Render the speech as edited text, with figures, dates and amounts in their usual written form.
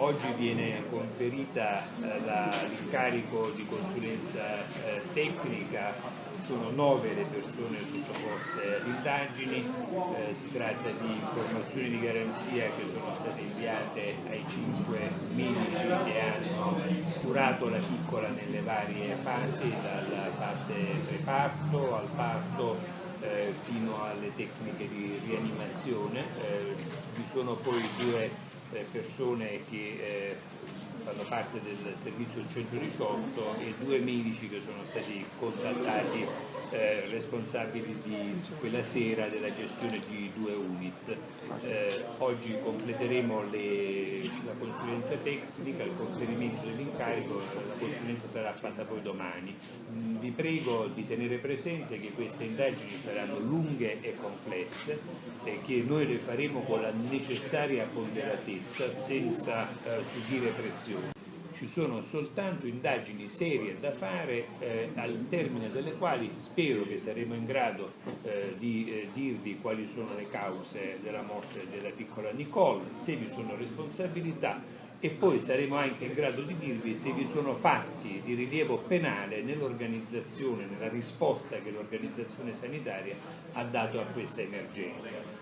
Oggi viene conferita l'incarico di consulenza tecnica, sono 9 le persone sottoposte ad indagini, si tratta di informazioni di garanzia che sono state inviate ai 5 medici che hanno curato la piccola nelle varie fasi, dalla fase preparto al parto fino alle tecniche di rianimazione. Vi sono poi 2 persone che fanno parte del servizio 118 e 2 medici che sono stati contattati responsabili di quella sera della gestione di 2 unit. Oggi completeremo la consulenza tecnica, il conferimento dell'incarico, la consulenza sarà fatta poi domani. Vi prego di tenere presente che queste indagini saranno lunghe e complesse e che noi le faremo con la necessaria ponderatezza senza subire pressioni. Ci sono soltanto indagini serie da fare al termine delle quali spero che saremo in grado di dirvi quali sono le cause della morte della piccola Nicole, se vi sono responsabilità, e poi saremo anche in grado di dirvi se vi sono fatti di rilievo penale nell'organizzazione, nella risposta che l'organizzazione sanitaria ha dato a questa emergenza.